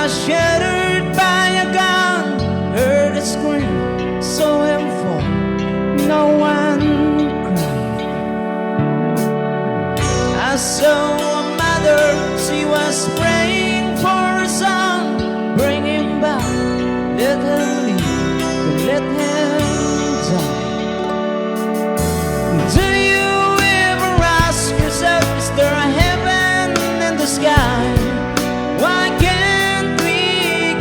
was shattered by a gun. Heard a scream, saw him fall. No one cried. I saw a mother, she was praying for her son. Bring him back, let him live, let him die. Do you ever ask yourself, is there a heaven in the sky? Why can't we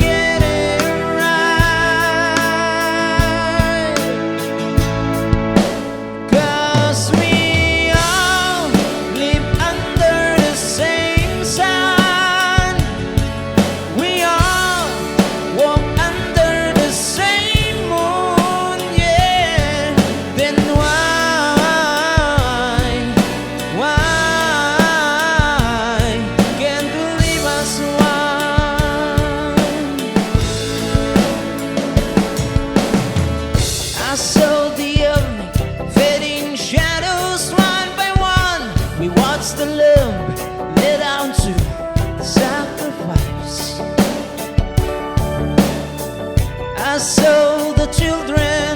get it right? 'Cause we all live under the same sun. We all walk under the same moon, yeah. Then why can't we live as one? I saw the evening fading shadows one by one. We watched the lamb lay down to sacrifice. I saw the children